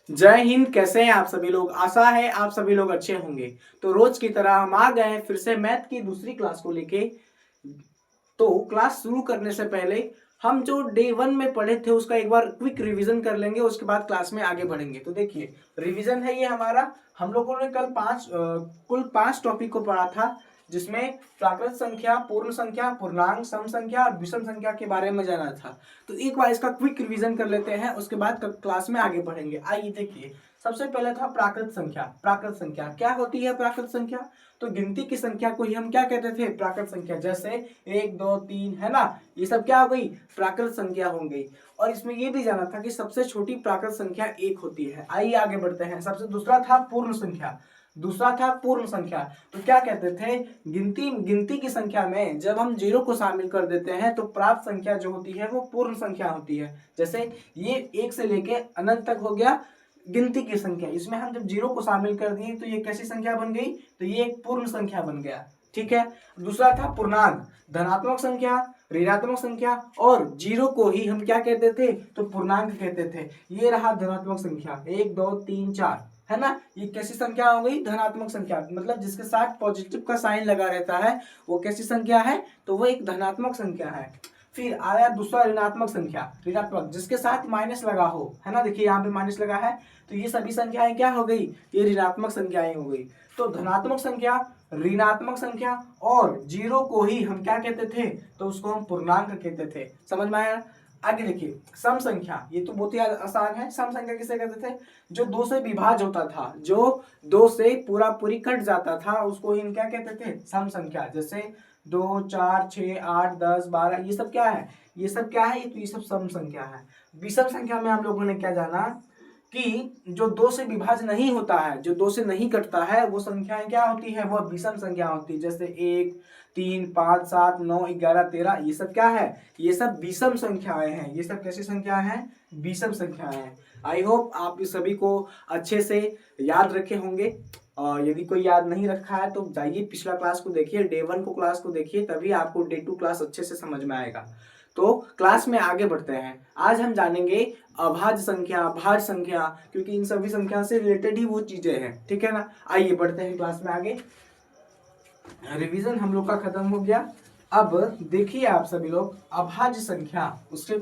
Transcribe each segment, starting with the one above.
जय हिंद। कैसे हैं आप सभी लोग? आशा है आप सभी लोग अच्छे होंगे। तो रोज की तरह हम आ गए हैं फिर से मैथ की दूसरी क्लास को लेके। तो क्लास शुरू करने से पहले हम जो डे 1 में पढ़े थे उसका एक बार क्विक रिवीजन कर लेंगे, उसके बाद क्लास में आगे बढ़ेंगे। तो देखिए, रिवीजन है ये हमारा। हम लोगों ने कल कुल पांच टॉपिक को पढ़ा था, जिसमें प्राकृत संख्या, पूर्ण संख्या, पूर्णांक, सम संख्या और विषम संख्या के बारे में जाना था। तो एक बार इसका क्विक रिवीजन कर लेते हैं, उसके बाद क्लास में आगे बढ़ेंगे। आइए देखिए, सबसे पहले था प्राकृत संख्या। प्राकृत संख्या क्या होती है? प्राकृत संख्या तो गिनती की संख्या को ही हम क्या कहते थे? प्राकृत संख्या। जैसे 1 2 3 है ना, ये सब क्या हो गई? प्राकृत संख्या हो गई। और इसमें ये भी जाना था कि सबसे छोटी प्राकृत संख्या 1 होती है। आइए आगे बढ़ते हैं। सबसे दूसरा था पूर्ण संख्या। दूसरा था पूर्ण संख्या। तो क्या कहते थे? गिनती की संख्या में जब हम जीरो को शामिल कर देते हैं तो प्राप्त संख्या जो होती है वो पूर्ण संख्या होती है। जैसे ये 1 से लेके अनंत तक हो गया गिनती की संख्या। इसमें हम जब जीरो को शामिल कर दिए तो ये कैसी संख्या बन गई? तो ये एक पूर्ण संख्या बन गया। ठीक है। दूसरा था पूर्णांक। धनात्मक संख्या, ऋणात्मक संख्या और जीरो को ही हम क्या कहते थे? तो पूर्णांक कहते थे। ये रहा धनात्मक संख्या, 1 2 3 4 है ना। ये कैसी संख्या हो गई? धनात्मक संख्या। मतलब जिसके साथ पॉजिटिव का साइन लगा रहता है वो कैसी संख्या है? तो वो एक धनात्मक संख्या है। फिर आया दूसरा ऋणात्मक संख्या। ऋणात्मक जिसके साथ माइनस लगा हो, है ना। देखिए यहाँ पे माइनस लगा है, तो ये सभी संख्याएं क्या हो गई? ये ऋणात्मक संख्याएं हो गई। तो धनात्मक संख्या, ऋणात्मक संख्या और जीरो को ही हम क्या कहते थे? तो उसको हम पूर्णांक कहते थे। समझ में आया? आगे देखिए, सम संख्या। ये तो बहुत ही आसान है। सम संख्या किसे कहते थे? जो दो से विभाज्य होता था, जो दो से पूरा पूरी कट जाता था, उसको ही हम क्या कहते थे? सम संख्या। जैसे 2 4 6 8 10 12, ये सब क्या है? ये सब क्या है? ये सब सम संख्या है। विषम संख्या में हम लोगों ने क्या जाना कि जो दो से विभाज्य नहीं होता है, जो दो से नहीं कटता है, वो संख्याएं क्या होती है? वो विषम संख्या होती है। जैसे 1 3 5 7 9 11 13, ये सब क्या है? ये सब विषम संख्याएं हैं। ये सब कैसी संख्याएं हैं? विषम संख्याएं हैं। आई होप आप इस सभी को अच्छे से याद रखे होंगे। और यदि कोई याद नहीं रखा है तो जाइए पिछला क्लास को देखिए, डे 1 को क्लास को देखिए, तभी आपको डे 2 क्लास अच्छे से समझ में आएगा। तो क्लास में आगे बढ़ते हैं। आज हम जानेंगे अभाज्य संख्या, भाज्य संख्या, क्योंकि इन सभी संख्या से रिलेटेड ही वो चीजें हैं। ठीक है ना। आइए बढ़ते हैं क्लास में आगे। रिवीजन हम लोग का खत्म हो गया। अब देखिए आप सभी लोग, अभाज्य संख्या, उससे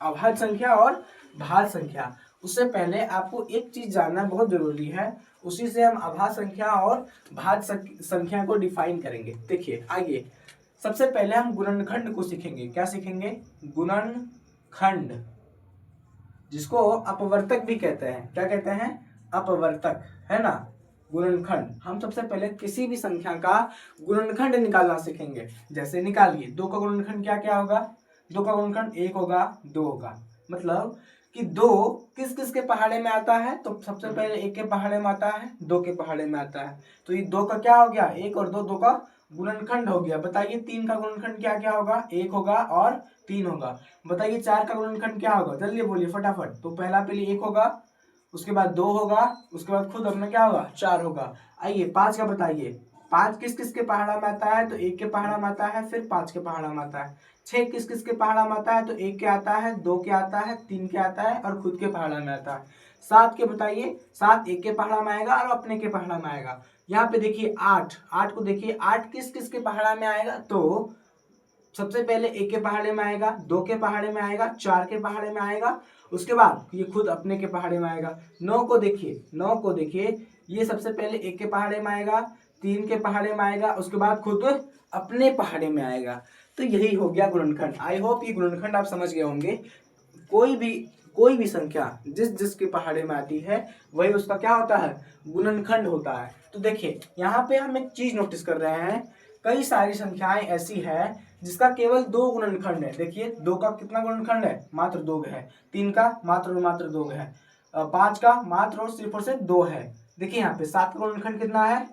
अभाज्य संख्या और भाज्य संख्या, उससे पहले आपको एक चीज जानना बहुत जरूरी है। उसी से हम अभाज्य संख्या और भाज्य संख्या को डिफाइन करेंगे। देखिए आइए, सबसे पहले हम गुणनखंड को सीखेंगे। क्या सीखेंगे? गुणनखंड, जिसको अपवर्तक भी कहते हैं। क्या कहते हैं? अपवर्तक, है ना। गुणनखंड, हम सबसे पहले किसी भी संख्या का गुणनखंड निकालना सीखेंगे। जैसे निकालिए, 2 का गुणनखंड क्या क्या होगा? 2 का गुणनखंड 1 होगा, 2 होगा। मतलब कि 2 किस किस के पहाड़े में आता है? तो सबसे पहले 1 के पहाड़े में आता है, 2 के पहाड़े में आता है। तो ये 2 का क्या हो गया? 1 और 2, 2 का गुणनखंड हो गया। बताइए 3 का गुणनखंड क्या क्या होगा? 1 होगा और 3 होगा। बताइए 4 का गुणनखंड क्या होगा? जल्दी बोलिए फटाफट। तो पहले 1 होगा, उसके बाद 2 होगा, उसके बाद खुद अपना क्या होगा? 4 होगा। आइए 5 का बताइए। 5 किस किस के पहाड़ा में आता है? तो 1 के पहाड़ा में आता है, फिर 5 के पहाड़ा में आता है। 6 किस किस के पहाड़ा में आता है? तो 1 के आता है, 2 के आता है, 3 के आता है और खुद के पहाड़ा में आता है। 7 के बताइए। 7 1 के पहाड़ा में आएगा और अपने के पहाड़ा में आएगा। यहाँ पे देखिए 8, 8 को देखिए, 8 किस किस के पहाड़ा में आएगा? तो सबसे पहले 1 के पहाड़े में आएगा, 2 के पहाड़े में आएगा, 4 के पहाड़े में आएगा, उसके बाद ये खुद अपने के पहाड़े में आएगा। 9 को देखिए, 9 को देखिए, ये सबसे पहले 1 के पहाड़े में आएगा, 3 के पहाड़े में आएगा, उसके बाद खुद अपने पहाड़े में आएगा। तो यही हो गया गुणनखंड। आई होप ये गुणनखंड आप समझ गए होंगे। कोई भी संख्या जिस जिसके पहाड़े में आती है वही उसका क्या होता है? गुणनखंड होता है। तो देखिए यहाँ पे हम एक चीज नोटिस कर रहे हैं, कई सारी संख्याएं ऐसी है जिसका केवल 2 गुणनखंड है। देखिए 2 का कितना गुणनखंड है? मात्र 2 है। 3 का मात्र और मात्र 2 है। 5 का मात्र और सिर्फ और सिर्फ 2 है। देखिए यहाँ पे 7 का गुणनखंड कितना है?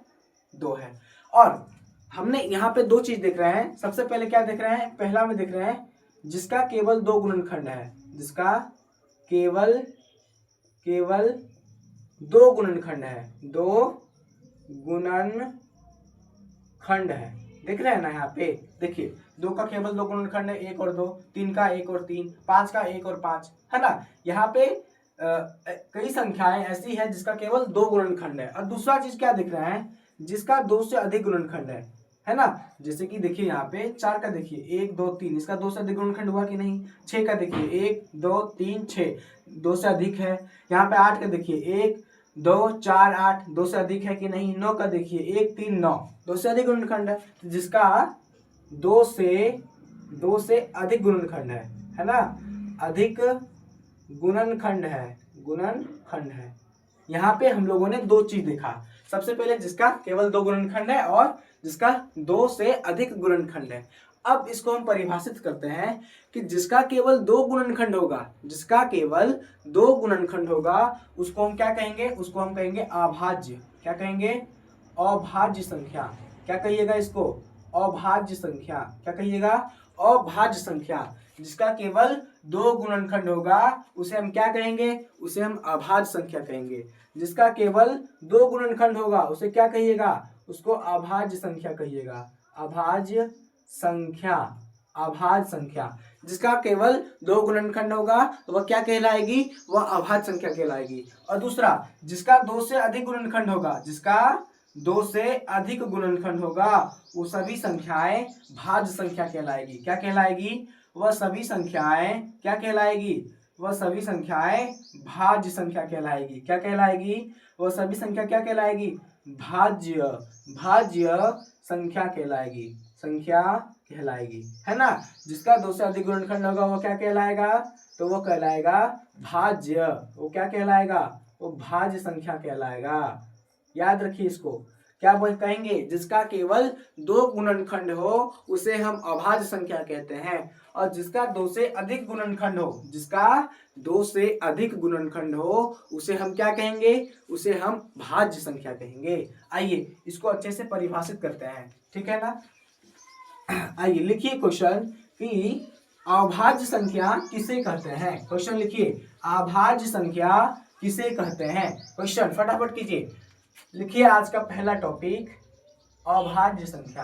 2 है। और हमने यहाँ पे 2 चीज देख रहे हैं। सबसे पहले क्या देख रहे हैं? पहला में देख रहे हैं जिसका केवल 2 गुणनखंड है, जिसका केवल 2 गुणनखंड है, 2 गुणनखंड है। देख रहे हैं ना यहाँ पे? देखिए 2 का केवल 2 गुणनखंड है, 1 और 2, 3 का 1 और 3, 5 का 1 और 5, है ना। यहाँ पे कई संख्याएं ऐसी है जिसका केवल 2 गुणनखंड है। और दूसरा चीज क्या दिख रहा है, जिसका 2 से अधिक गुणनखंड है ना। जैसे कि देखिए यहाँ पे 4 का देखिए 1 2 3, इसका 2 से अधिक गुणनखंड हुआ कि नहीं। 6 का देखिए 1 2 3 6, 2 से अधिक है। यहाँ पे 8 का देखिए 1 2 4 8, 2 से अधिक है कि नहीं। 9 का देखिए 1 3 9, 2 से अधिक गुणनखंड है। तो जिसका 2 से अधिक गुणनखंड है ना, अधिक गुणनखंड है। यहाँ पे हम लोगों ने दो चीज देखा। सबसे पहले जिसका केवल 2 गुणनखंड है और जिसका 2 से अधिक गुणनखंड है। अब इसको हम परिभाषित करते हैं कि जिसका केवल 2 गुणनखंड होगा, उसको हम क्या कहेंगे, उसको हम कहेंगे अभाज्य। क्या कहेंगे, अभाज्य संख्या। क्या कहिएगा इसको, अभाज्य संख्या। क्या कहिएगा, अभाज्य संख्या। जिसका केवल 2 गुणनखंड होगा उसे हम क्या कहेंगे, उसे हम अभाज्य संख्या कहेंगे। जिसका केवल 2 गुणनखंड होगा उसे क्या कहिएगा, उसको अभाज्य संख्या कहिएगा। अभाज्य संख्या, अभाज्य संख्या। जिसका केवल 2 गुणनखंड होगा तो वह क्या कहलाएगी, वह अभाज्य संख्या कहलाएगी। और दूसरा, जिसका 2 से अधिक गुणनखंड होगा, जिसका 2 से अधिक गुणनखंड होगा, वो सभी संख्याएं भाज्य संख्या कहलाएगी। क्या कहलाएगी, वह सभी संख्याएं क्या कहलाएगी, वह सभी संख्याएं भाज्य संख्या कहलाएगी। क्या कहलाएगी, वह सभी संख्या क्या कहलाएगी, भाज्य संख्या कहलाएगी, संख्या कहलाएगी, है ना। जिसका 2 से अधिक गुणनखंड होगा वो क्या कहलाएगा, तो वो कहलाएगा भाज्य। वो क्या कहलाएगा, वो भाज्य संख्या कहलाएगा। याद रखिए इसको। क्या बोल कहेंगे, जिसका केवल 2 गुणनखंड हो उसे हम अभाज्य संख्या कहते हैं। और जिसका 2 से अधिक गुणनखंड हो, जिसका 2 से अधिक गुणनखंड हो उसे हम क्या कहेंगे, उसे हम भाज्य संख्या कहेंगे। आइए इसको अच्छे से परिभाषित करते हैं, ठीक है ना। आइए लिखिए क्वेश्चन कि अभाज्य संख्या किसे कहते हैं। क्वेश्चन लिखिए, अभाज्य संख्या किसे कहते हैं। क्वेश्चन फटाफट कीजिए। लिखिए आज का पहला टॉपिक, अभाज्य संख्या।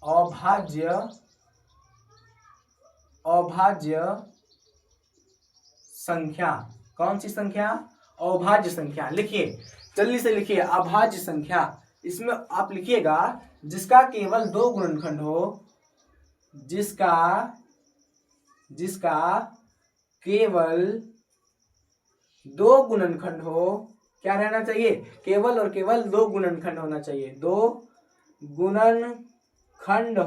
अभाज्य संख्या। कौन सी संख्या, अभाज्य संख्या। लिखिए जल्दी से लिखिए, अभाज्य संख्या। इसमें आप लिखिएगा जिसका केवल 2 गुणनखंड हो, जिसका केवल 2 गुणनखंड हो। क्या रहना चाहिए, केवल और केवल 2 गुणनखंड होना चाहिए। 2 गुणनखंड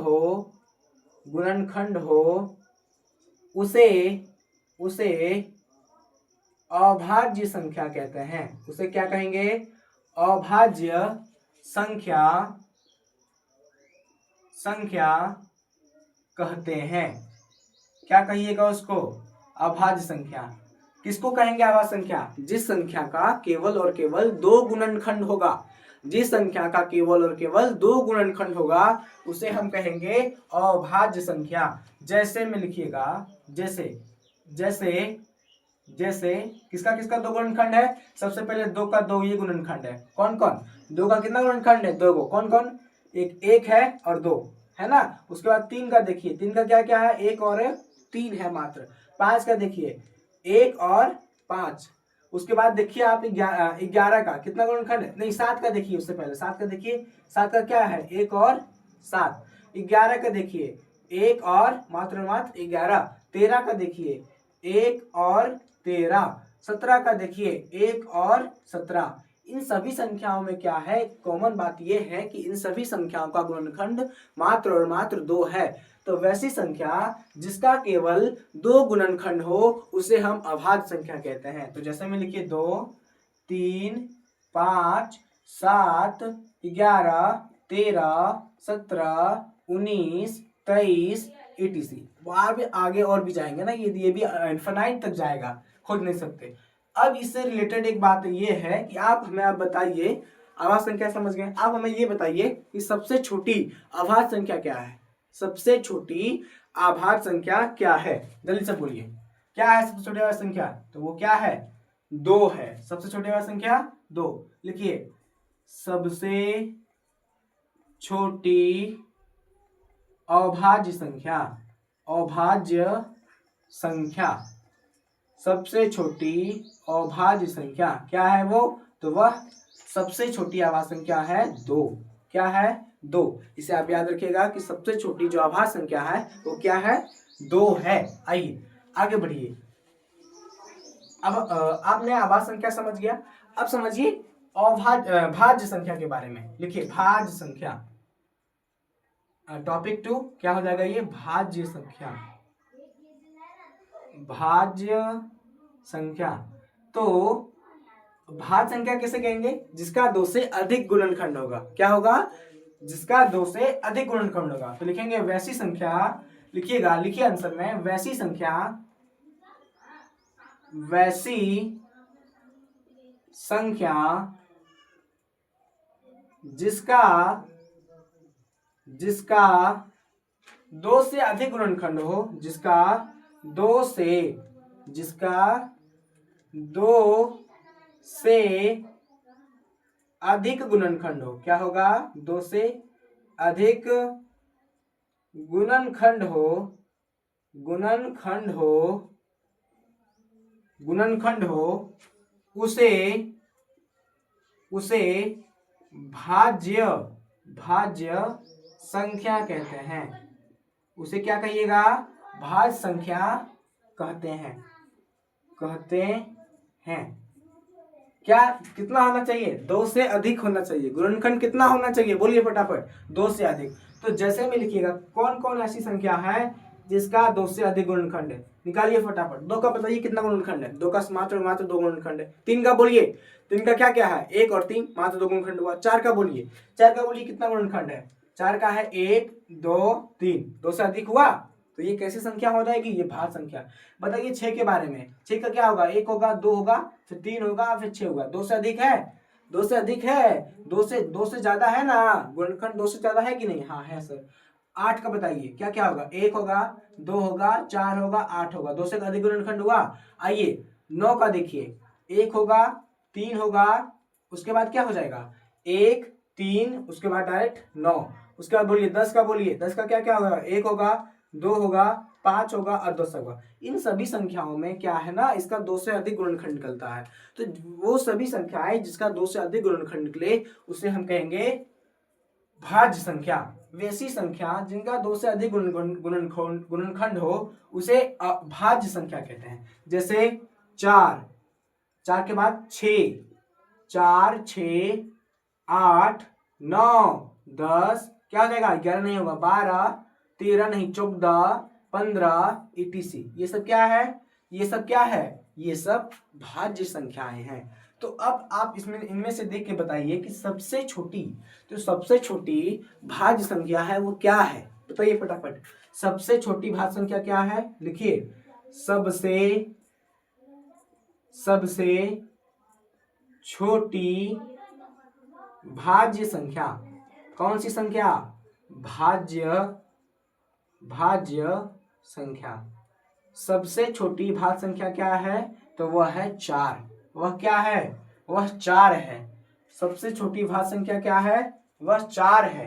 हो, उसे अभाज्य संख्या कहते हैं। उसे क्या कहेंगे, अभाज्य संख्या कहते हैं। क्या कहिएगा उसको, अभाज्य संख्या। किसको कहेंगे अभाज्य संख्या, जिस संख्या का केवल और केवल 2 गुणनखंड होगा। जिस संख्या का केवल और केवल 2 गुणनखंड होगा उसे हम कहेंगे अभाज्य संख्या। जैसे में लिखिएगा, जैसे किसका 2 गुणनखंड है। सबसे पहले 2 का 2 ये गुणनखंड है। कौन कौन, 2 का कितना गुणनखंड है, 2 को। कौन कौन, एक है और 2 है ना। उसके बाद 3 का देखिए, 3 का क्या क्या है, 1 और 3 है मात्र। 5 का देखिए 1 और 5। उसके बाद देखिए आप 11 का कितना गुणनखंड है, नहीं 7 का देखिए। उससे पहले 7 का देखिए, 7 का क्या है, 1 और 7। 11 का देखिए 1 और मात्र 11। 13 का देखिए 1 और 13। 17 का देखिए 1 और 17। इन सभी संख्याओं में क्या है, कॉमन बात यह है कि इन सभी संख्याओं का गुणनखंड मात्र और मात्र 2 है। तो वैसी संख्या जिसका केवल 2 गुणनखंड हो उसे हम अभाज्य संख्या कहते हैं। तो जैसे में लिखिए 2 3 5 7 11 13 17 19 23 etc। आगे और भी जाएंगे ना, ये भी इनफिनाइट तक जाएगा, खोज नहीं सकते। अब इससे रिलेटेड एक बात ये है कि आप बताइए, अभाज्य संख्या समझ गए। आप हमें ये बताइए कि सबसे छोटी अभाज्य संख्या क्या है। सबसे छोटी अभाज्य संख्या क्या है, जल्दी से बोलिए। क्या है सबसे छोटी अभाज्य संख्या, तो वो क्या है, 2 है। सबसे छोटी अभाज्य संख्या 2। लिखिए सबसे छोटी अभाज्य संख्या, सबसे छोटी अभाज्य संख्या क्या है वो, तो वह सबसे छोटी अभाज्य संख्या है 2। क्या है, 2। इसे आप याद रखिएगा कि सबसे छोटी जो अभाज्य संख्या है वो क्या है, 2 है। आइए आगे बढ़िए। अब आपने अभाज्य संख्या समझ गया, अब समझिए भाज्य संख्या के बारे में। लिखिए भाज्य संख्या, टॉपिक 2 क्या हो जाएगा, ये भाज्य संख्या। भाज्य संख्या, तो भाज्य संख्या कैसे कहेंगे, जिसका 2 से अधिक गुणनखंड होगा। क्या होगा, जिसका 2 से अधिक गुणनखंड होगा। तो लिखेंगे वैसी संख्या, लिखिएगा, लिखिए आंसर में, वैसी संख्या, वैसी संख्या जिसका 2 से अधिक गुणनखंड हो, जिसका 2 से अधिक गुणनखंड हो। क्या होगा, 2 से अधिक गुणनखंड हो, उसे भाज्य संख्या कहते हैं। उसे क्या कहिएगा, भाज्य संख्या कहते हैं। क्या, कितना होना चाहिए, 2 से अधिक होना चाहिए। गुणनखंड कितना होना चाहिए, बोलिए फटाफट, 2 से अधिक। तो जैसे में लिखिएगा कौन कौन ऐसी संख्या है जिसका 2 से अधिक गुणनखंड है, निकालिए फटाफट। 2 का बताइए कितना गुणनखंड है, 2 का मात्र 2 गुणनखंड है। 3 का बोलिए, 3 का क्या क्या है, 1 और 3, मात्र 2 गुणनखंड हुआ। 4 का बोलिए, 4 का बोलिए कितना गुणनखंड है, 4 का है 1 2 3, 2 से अधिक हुआ। तो ये कैसी संख्या हो जाएगी, ये भाज्य संख्या। बताइए 6 के बारे में, 6 का क्या होगा, 1 होगा, 2 होगा, फिर 3 होगा, फिर 6 होगा। 2 से अधिक है, 2 से अधिक है, 2 से ज्यादा है ना, गुणनखंड 2 से ज्यादा है कि नहीं, हाँ है सर। 8 का बताइए क्या क्या होगा, 1 होगा, 2 होगा, 4 होगा, 8 होगा। 2 से अधिक गुणनखंड हुआ। आइए 9 का देखिए, 1 होगा, 3 होगा, उसके बाद क्या हो जाएगा, 1 3, उसके बाद डायरेक्ट 9। उसके बाद बोलिए 10 का, बोलिए 10 का क्या क्या होगा, 1 होगा, 2 होगा, 5 होगा और 10 होगा। इन सभी संख्याओं में क्या है ना, इसका 2 से अधिक गुणनखंड निकलता है। तो वो सभी संख्याएं जिसका 2 से अधिक गुणनखंड निकले उसे हम कहेंगे भाज्य संख्या। वैसी संख्या जिनका 2 से अधिक गुणनखंड हो उसे भाज्य संख्या कहते हैं। जैसे 4, 4 के बाद 6, 4 6 8 9 10, क्या हो जाएगा, 11 नहीं होगा, 12 13 नहीं, 14 15 etc। ये सब क्या है, ये सब क्या है, ये सब भाज्य संख्याएं हैं। तो अब आप इसमें इनमें से देख के बताइए कि सबसे छोटी भाज्य संख्या है वो क्या है, बताइए फटाफट। सबसे छोटी भाज्य संख्या क्या है, लिखिए, सबसे छोटी भाज्य संख्या, कौन सी संख्या, भाज्य संख्या। सबसे छोटी भाज्य संख्या क्या है, तो वह है 4। वह क्या है, वह 4 है। सबसे छोटी भाज्य संख्या क्या है, वह 4 है।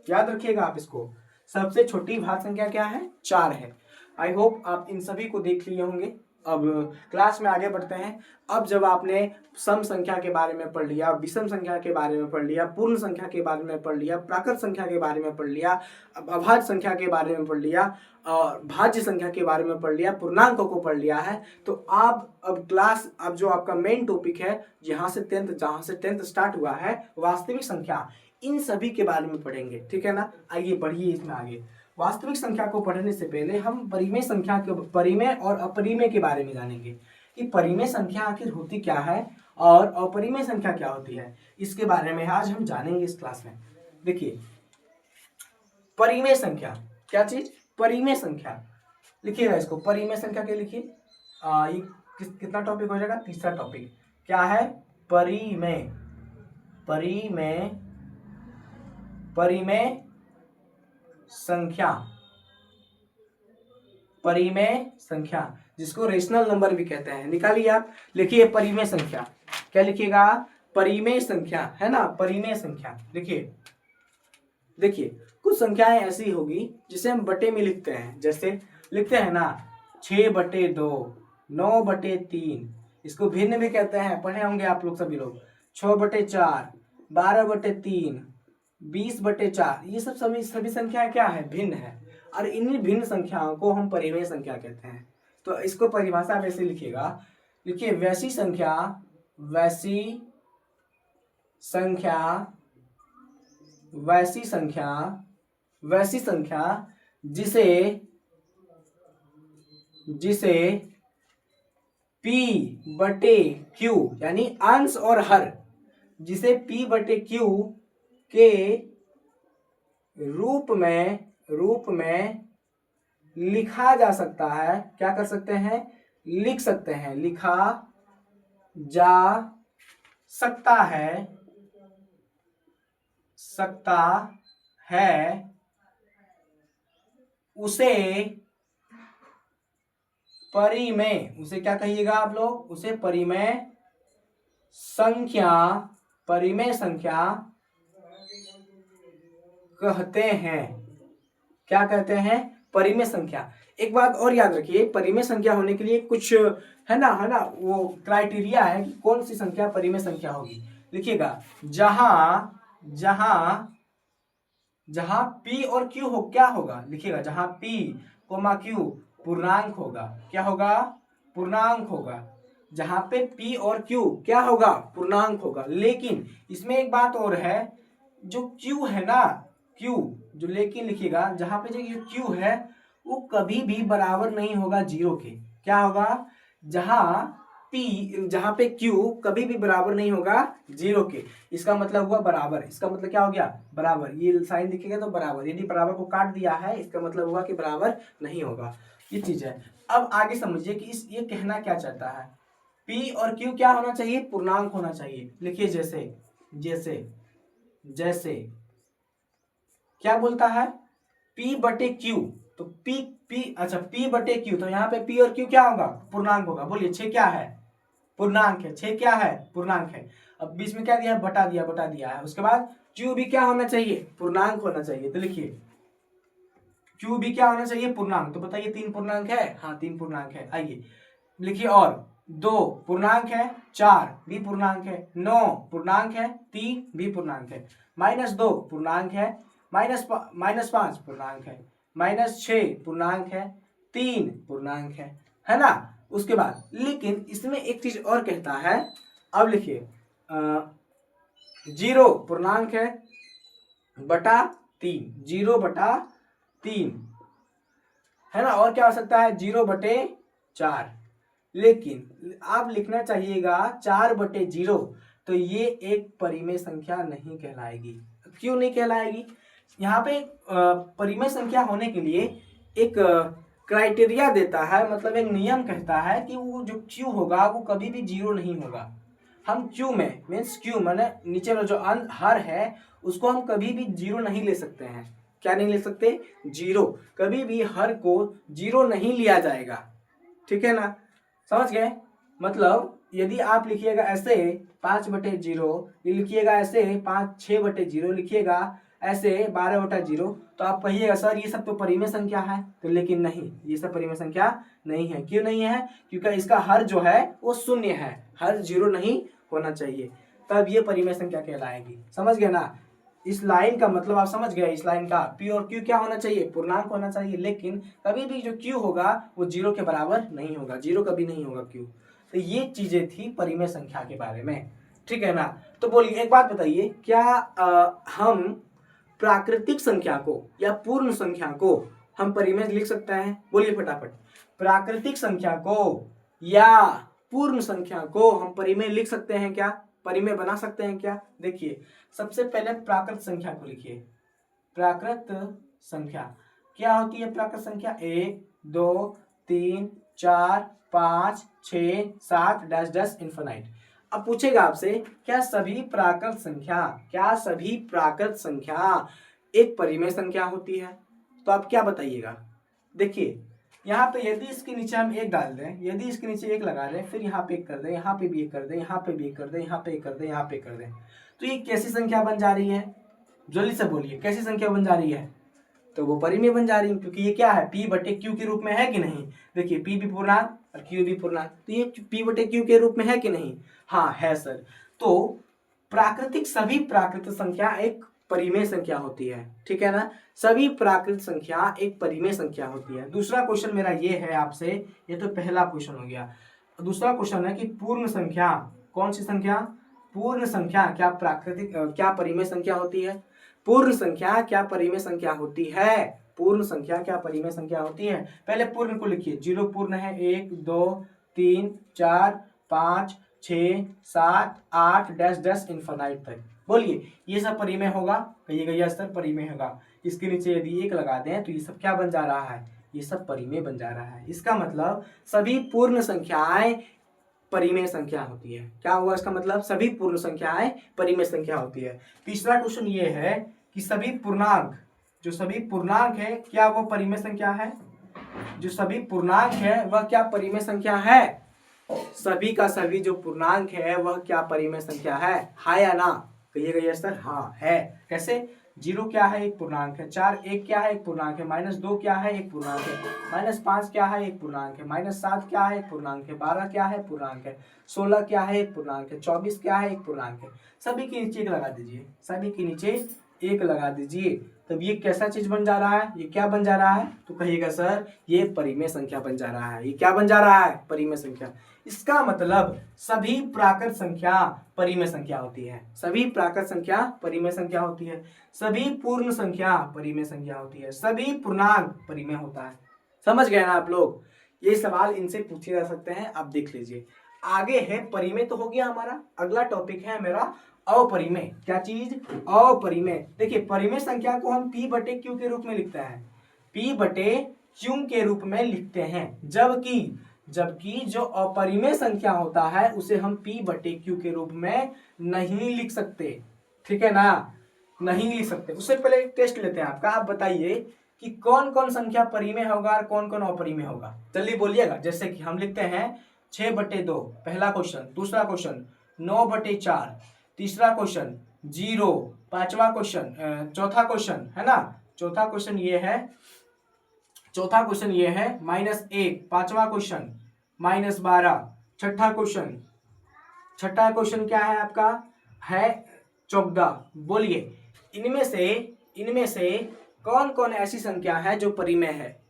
याद रखिएगा आप इसको, सबसे छोटी भाज्य संख्या क्या है, 4 है। आई होप आप इन सभी को देख लिए होंगे। अब क्लास में आगे बढ़ते हैं। अब जब आपने सम संख्या के बारे में पढ़ लिया, विषम संख्या के बारे में पढ़ लिया, पूर्ण संख्या के बारे में पढ़ लिया, प्राकृत संख्या के बारे में पढ़ लिया, अभाज्य संख्या के बारे में पढ़ लिया और भाज्य संख्या के बारे में पढ़ लिया, पूर्णांकों को पढ़ लिया है, तो आप अब जो आपका मेन टॉपिक है, जहाँ से टेंथ स्टार्ट हुआ है, वास्तविक संख्या, इन सभी के बारे में पढ़ेंगे। ठीक है ना, आइए बढ़िए इसमें आगे। वास्तविक संख्या को पढ़ने से पहले हम परिमेय और अपरिमेय के बारे में जानेंगे कि परिमेय संख्या आखिर होती क्या है और अपरिमेय संख्या क्या होती है। इसके बारे में आज हम जानेंगे इस क्लास में। देखिए, परिमेय संख्या क्या चीज, परिमेय संख्या, लिखिएगा इसको, परिमेय संख्या के लिखिए। ये कितना टॉपिक हो जाएगा, तीसरा टॉपिक। क्या है, परिमेय परिमेय संख्या, जिसको रेशनल नंबर भी कहते हैं। निकालिए आप, लिखिए परिमेय संख्या। क्या लिखिएगा, परिमेय संख्या, है ना, परिमेय संख्या। लिखिए, देखिए कुछ संख्याएं ऐसी होगी जिसे हम बटे में लिखते हैं। जैसे लिखते हैं ना 6/2, 9/3, इसको भिन्न भी कहते हैं, पढ़े होंगे आप लोग सभी लोग। 6/4, 12/3, 20/4, ये सब सभी संख्या क्या है, भिन्न है। और इन्हीं भिन्न संख्याओं को हम परिमेय संख्या कहते हैं। तो इसको परिभाषा वैसे लिखिएगा, देखिए वैसी संख्या जिसे P/Q यानी अंश और हर, जिसे P/Q के रूप में लिखा जा सकता है। क्या कर सकते हैं, लिख सकते हैं, लिखा जा सकता है उसे उसे क्या कहिएगा आप लोग, उसे परिमेय संख्या कहते हैं। क्या कहते हैं, परिमेय संख्या। एक बात और याद रखिए, परिमेय संख्या होने के लिए कुछ है ना वो क्राइटेरिया है कि कौन सी संख्या परिमेय संख्या होगी। लिखिएगा, जहां P और Q हो, क्या होगा, लिखिएगा जहां P, Q पूर्णांक होगा। क्या होगा, पूर्णांक होगा। जहां पे P और Q क्या होगा, पूर्णांक होगा। लेकिन इसमें एक बात और है, जो Q है ना, Q जो, लेकिन लिखिएगा जहां पे जो Q है वो कभी भी बराबर नहीं होगा 0 के। क्या होगा, जहां पे Q कभी भी बराबर नहीं होगा 0 के। इसका मतलब हुआ बराबर, इसका मतलब क्या हो गया, बराबर। ये साइन दिखेगा तो बराबर, यदि बराबर को काट दिया है इसका मतलब हुआ कि बराबर नहीं होगा। ये चीज है। अब आगे समझिए कि ये कहना क्या चाहता है। P और Q क्या होना चाहिए, पूर्णांक होना चाहिए। लिखिए जैसे क्या बोलता है, P/Q, तो P/Q, तो यहाँ पे P और Q क्या होगा, पूर्णांक होगा। बोलिए 6 क्या है, पूर्णांक है। 6 क्या है, पूर्णांक है। अब बीच में क्या दिया है, बटा दिया है। उसके बाद Q भी क्या होना चाहिए, पूर्णांक होना चाहिए। तो लिखिए Q भी क्या होना चाहिए, पूर्णांक। तो बताइए 3 पूर्णांक है, हाँ 3 पूर्णांक है। आइए लिखिए, और 2 पूर्णांक है, 4 भी पूर्णांक है, 9 पूर्णांक है, 3 भी पूर्णांक है, -2 पूर्णांक है, -5 पूर्णांक है, -6 पूर्णांक है, 3 पूर्णांक है ना। उसके बाद लेकिन इसमें एक चीज और कहता है। अब लिखिए 0 पूर्णांक है बटा 3, 0/3 है ना। और क्या हो सकता है, 0/4। लेकिन आप लिखना चाहिएगा 4/0, तो ये एक परिमेय संख्या नहीं कहलाएगी। क्यों नहीं कहलाएगी, यहाँ पे परिमेय संख्या होने के लिए एक क्राइटेरिया देता है, मतलब एक नियम कहता है कि वो जो Q होगा वो कभी भी 0 नहीं होगा। हम Q में मीन्स Q माने नीचे में जो हर है उसको हम कभी भी 0 नहीं ले सकते हैं। क्या नहीं ले सकते, 0। कभी भी हर को 0 नहीं लिया जाएगा, ठीक है ना, समझ गए। मतलब यदि आप लिखिएगा ऐसे 5/0, लिखिएगा ऐसे 6/0, लिखिएगा ऐसे 12/0, तो आप कहिएगा सर ये सब तो परिमेय संख्या है। तो लेकिन नहीं, ये सब परिमेय संख्या नहीं है। क्यों नहीं है, क्योंकि इसका हर जो है वो 0 है, हर 0 नहीं होना चाहिए, तब ये परिमेय संख्या कहलाएगी। समझ गए ना, इस लाइन का मतलब आप समझ गए। इस लाइन का P और Q क्या होना चाहिए, पूर्णांक होना चाहिए। लेकिन कभी भी जो Q होगा वो 0 के बराबर नहीं होगा, 0 कभी नहीं होगा Q। तो ये चीजें थी परिमेय संख्या के बारे में, ठीक है ना। तो बोलिए एक बात बताइए, क्या हम प्राकृतिक संख्या को या पूर्ण संख्या को हम परिमेय लिख सकते हैं, बोलिए फटाफट। प्राकृतिक संख्या को या पूर्ण संख्या को हम परिमेय लिख सकते हैं क्या, परिमेय बना सकते हैं क्या। देखिए सबसे पहले प्राकृत संख्या को लिखिए। प्राकृत संख्या क्या होती है, प्राकृत संख्या 1 2 3 4 5 6 7 डैश डैश इनफिनाइट। अब पूछेगा आपसे, क्या सभी प्राकृत संख्या एक परिमेय संख्या होती है, तो आप क्या बताइएगा। देखिए यहाँ पे यदि इसके नीचे हम 1 डाल दें, यदि इसके नीचे 1 लगा दें, फिर यहाँ पे 1 कर दें, यहाँ पे भी 1 कर दें, यहाँ पे भी 1 कर दें, यहाँ पे 1 कर दें, यहाँ पे 1 कर दें, तो ये कैसी संख्या बन जा रही है, जल्दी से बोलिए कैसी संख्या बन जा रही है। तो वो परिमेय बन जा रही है, क्योंकि ये क्या है, P/Q के रूप में है कि नहीं। देखिए P भी पूर्णांक, और क्यू भी पूर्णांक, तो ये p बटे क्यू के रूप में है कि नहीं? हाँ है सर। तो सभी प्राकृतिक संख्या एक परिमेय संख्या होती है, ठीक है ना? सभी प्राकृतिक संख्या एक परिमेय संख्या होती है। दूसरा क्वेश्चन मेरा ये है आपसे, ये तो पहला क्वेश्चन हो गया। दूसरा क्वेश्चन है कि पूर्ण संख्या, कौन सी संख्या? पूर्ण संख्या क्या परिमेय संख्या होती है? पूर्ण संख्या क्या परिमेय संख्या होती है? पूर्ण संख्या क्या परिमेय संख्या होती है? पहले पूर्ण को लिखिए। 0 पूर्ण है 1 2 3 4 5 6 7 8 डैश डैश इनफाइनाइट तक। बोलिए ये सब परिमेय होगा? कहिएगा यह सर परिमेय होगा। इसके नीचे यदि 1 लगा दें तो ये सब क्या बन जा रहा है? ये सब परिमेय बन जा रहा है। इसका मतलब सभी पूर्ण संख्याएं परिमेय संख्या होती है। क्या हुआ इसका मतलब? सभी पूर्ण संख्याएं परिमेय संख्या होती है। तीसरा क्वेश्चन ये है कि सभी पूर्णांक, जो सभी पूर्णांक है क्या वो परिमेय संख्या है? जो सभी पूर्णांक है वह क्या परिमेय संख्या है? सभी का सभी जो पूर्णांक है वह क्या परिमेय संख्या है? हाँ या ना? कहिएगा यस सर। हाँ है। कैसे? 0 क्या है? एक पूर्णांक है। 4 1 क्या है? एक पूर्णांक है। -2 क्या है? एक पूर्णांक है। -5 क्या है? एक पूर्णांक है। -7 क्या है? एक पूर्णांक है। 12 क्या है? पूर्णांक है। 16 क्या है? एक पूर्णांक है। 24 क्या है? एक पूर्णांक है। सभी के नीचे 1 लगा दीजिए। सभी के नीचे 1 लगा दीजिए। तब ये कैसा चीज बन जा रहा है? ये क्या बन जा रहा है? तो कहिएगा सर ये परिमेय संख्या बन जा रहा है। ये क्या बन जा रहा है? परिमेय संख्या। इसका मतलब सभी प्राकृत संख्या परिमेय संख्या होती है। सभी प्राकृत संख्या परिमेय संख्या होती है। सभी पूर्ण संख्या परिमेय संख्या होती है। सभी पूर्णांक परिमेय होता है। समझ गए ना आप लोग? ये सवाल इनसे पूछे जा सकते हैं, आप देख लीजिए। आगे है परिमेय तो हो गया हमारा। अगला टॉपिक है मेरा अपरिमेय। क्या चीज? अपरिमेय। देखिए परिमेय संख्या को हम p बटे q के रूप में लिखते हैं। p बटे q के रूप में लिखते हैं। जबकि जो अपरिमेय संख्या होता है उसे हम p बटे q के रूप में नहीं लिख सकते। ठीक है ना? नहीं लिख सकते। उससे पहले एक टेस्ट लेते हैं आपका। आप बताइए कि कौन कौन संख्या परिमेय होगा और कौन कौन अपरिमेय होगा। जल्दी बोलिएगा। जैसे कि हम लिखते हैं 6/2 पहला क्वेश्चन। दूसरा क्वेश्चन 9/4। तीसरा क्वेश्चन 0। पांचवा क्वेश्चन चौथा क्वेश्चन है ना, चौथा क्वेश्चन ये है -1। पांचवा क्वेश्चन -12। छठा क्वेश्चन क्या है आपका? है 14। बोलिए इनमें से कौन कौन ऐसी संख्या है जो परिमेय है?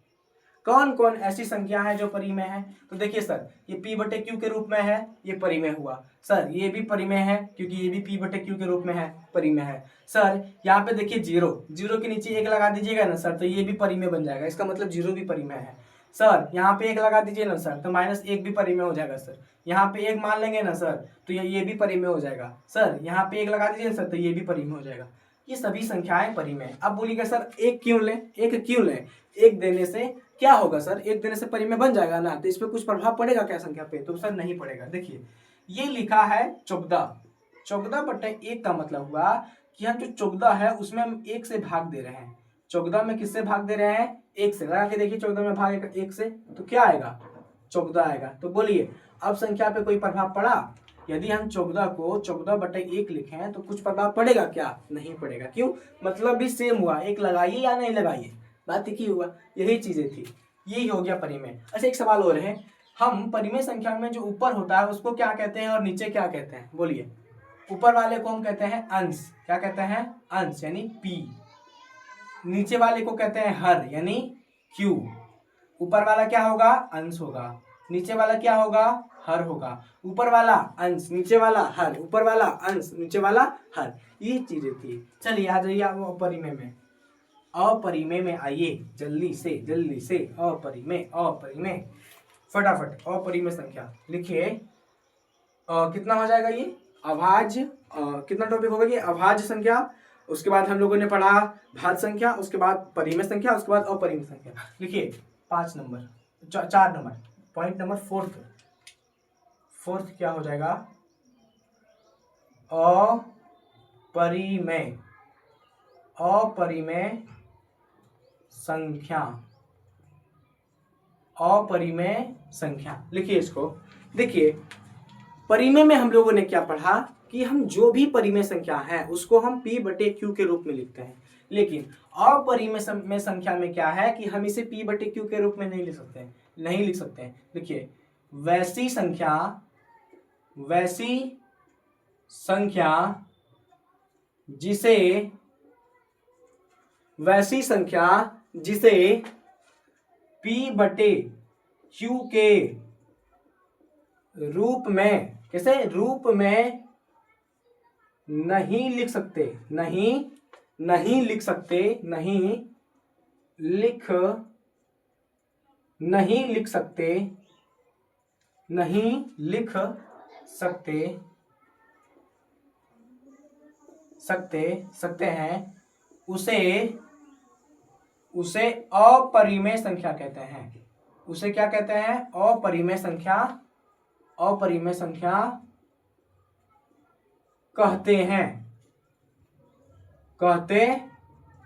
कौन कौन ऐसी संख्या है जो परिमेय है? तो देखिए सर ये p बटे q के रूप में है, ये परिमेय हुआ। सर ये भी परिमेय है क्योंकि ये भी p बटे q के रूप में है, परिमेय है। सर यहाँ पे देखिए 0 के नीचे 1 लगा दीजिएगा ना सर, तो ये भी परिमेय बन जाएगा। इसका मतलब 0 भी परिमेय है। सर यहाँ पे 1 लगा दीजिए ना सर, तो -1 भी परिमेय हो जाएगा। सर यहाँ पे 1 मान लेंगे ना सर, तो ये भी परिमेय हो जाएगा। सर यहाँ पे 1 लगा दीजिए ना सर, तो ये भी परिमेय हो जाएगा। ये सभी संख्याएं परिमेय। अब बोलिएगा सर 1 क्यों लें? 1 देने से क्या होगा सर? 1 देने से परिमेय बन जाएगा ना, तो इस पे कुछ प्रभाव पड़ेगा क्या संख्या पे? तो सर नहीं पड़ेगा। देखिए ये लिखा है 14/1 का मतलब हुआ कि हम जो 14 है उसमें हम 1 से भाग दे रहे हैं। 14 में किससे भाग दे रहे हैं? 1 से। लगा के देखिए 14 में भाग 1 से तो क्या आएगा? 14 आएगा। तो बोलिए अब संख्या पे कोई प्रभाव पड़ा? यदि हम 14 को 14/1 लिखें तो कुछ प्रभाव पड़ेगा क्या? नहीं पड़ेगा। क्यों? मतलब भी सेम हुआ। 1 लगाइए या नहीं लगाइए, बात एक ही हुआ। यही चीजें थी, यही हो गया परिमेय। अच्छा एक सवाल और है, हम परिमेय संख्या में जो ऊपर होता है उसको क्या कहते हैं और नीचे क्या कहते हैं? बोलिए। ऊपर वाले को हम कहते हैं अंश। क्या कहते हैं? अंश यानी p। नीचे वाले को कहते हैं हर यानी q। ऊपर वाला क्या होगा? अंश होगा। नीचे वाला क्या होगा? हर होगा। ऊपर वाला अंश, नीचे वाला हर। ऊपर वाला अंश, नीचे वाला हर। ये चीजें थी। चलिए आ जाइए आप अपरिमेय में। अपरिमेय में आइए जल्दी से अपरिमेय फटाफट। अपरिमेय संख्या लिखिए। कितना हो जाएगा ये? अभाज्य। कितना टॉपिक होगा ये? अभाज्य संख्या। उसके बाद हम लोगों ने पढ़ा भाज्य संख्या, उसके बाद परिमेय संख्या, उसके बाद अपरिमेय संख्या। लिखिए 4 नंबर पॉइंट नंबर 4th क्या हो जाएगा? अपरिमेय संख्या। लिखिए इसको। देखिए परिमेय में हम लोगों ने क्या पढ़ा कि हम जो भी परिमेय संख्या है उसको हम p बटे q के रूप में लिखते हैं। लेकिन अपरिमेय में संख्या में क्या है कि हम इसे p बटे q के रूप में नहीं लिख सकते हैं। देखिए वैसी संख्या जिसे P बटे Q के रूप में, कैसे रूप में नहीं लिख सकते, नहीं लिख सकते हैं, उसे अपरिमेय संख्या कहते हैं। उसे क्या कहते हैं? अपरिमेय संख्या कहते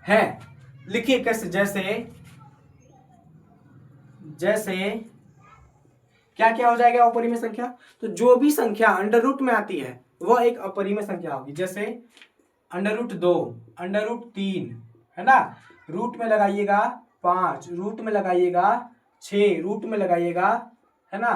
हैं। लिखिए कैसे, जैसे क्या क्या हो जाएगा अपरिमेय संख्या? तो जो भी संख्या अंडर रूट में आती है वह एक अपरिमेय संख्या होगी। जैसे √2, √3, है ना, रूट में लगाइएगा 5, रूट में लगाइएगा 6, रूट में लगाइएगा, है ना,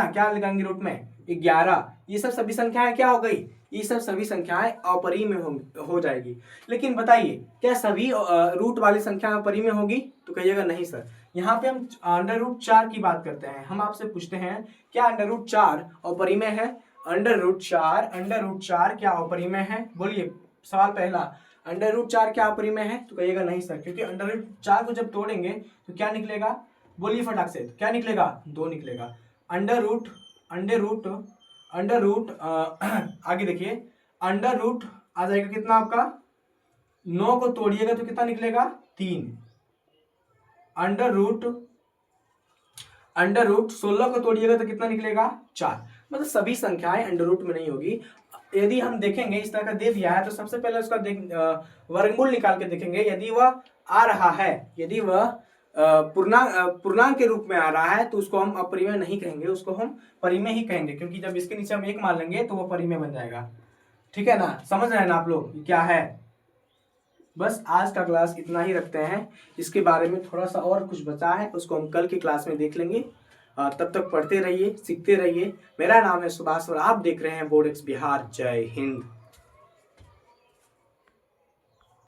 क्या लगाएंगे रूट में 11। ये सब सभी संख्याएं क्या हो गई? ये सब सभी संख्याएं अपरिमेय हो जाएगी। लेकिन बताइए क्या सभी रूट वाली संख्या अपरिमेय होगी? तो कहिएगा नहीं सर। यहाँ पे हम √4 की बात करते हैं। हम आपसे पूछते हैं क्या √4 अपरिमेय है? √4 क्या अपरिमेय है? बोलिए, सवाल पहला, √4 क्या अपरिमेय है? तो कहिएगा नहीं सर, क्योंकि √4 को जब तोड़ेंगे तो क्या निकलेगा? बोलिए फटाक से, क्या निकलेगा? 2 निकलेगा। अंडर रूट आगे देखिए, अंडर रूट आ जाएगा कितना आपका? 9 को तोड़िएगा तो कितना निकलेगा? 3। अंडर रूट 16 को तोड़िएगा तो कितना निकलेगा? 4। मतलब सभी संख्याएं अंडर रूट में नहीं होगी। यदि हम देखेंगे इस तरह का दे दिया है तो सबसे पहले उसका वर्गमूल निकाल के देखेंगे। यदि वह आ रहा है, यदि वह पूर्णांक के रूप में आ रहा है तो उसको हम अपरिमेय नहीं कहेंगे, उसको हम परिमेय ही कहेंगे, क्योंकि जब इसके नीचे हम 1 मान लेंगे तो वो परिमेय बन जाएगा। ठीक है ना, समझ रहे हैं ना आप लोग क्या है? बस आज का क्लास इतना ही रखते हैं। इसके बारे में थोड़ा सा और कुछ बचा है, उसको हम कल की क्लास में देख लेंगे। तब तक पढ़ते रहिए, सीखते रहिए। मेरा नाम है सुभाष और आप देख रहे हैं बोर्ड एक्स बिहार। जय हिंद।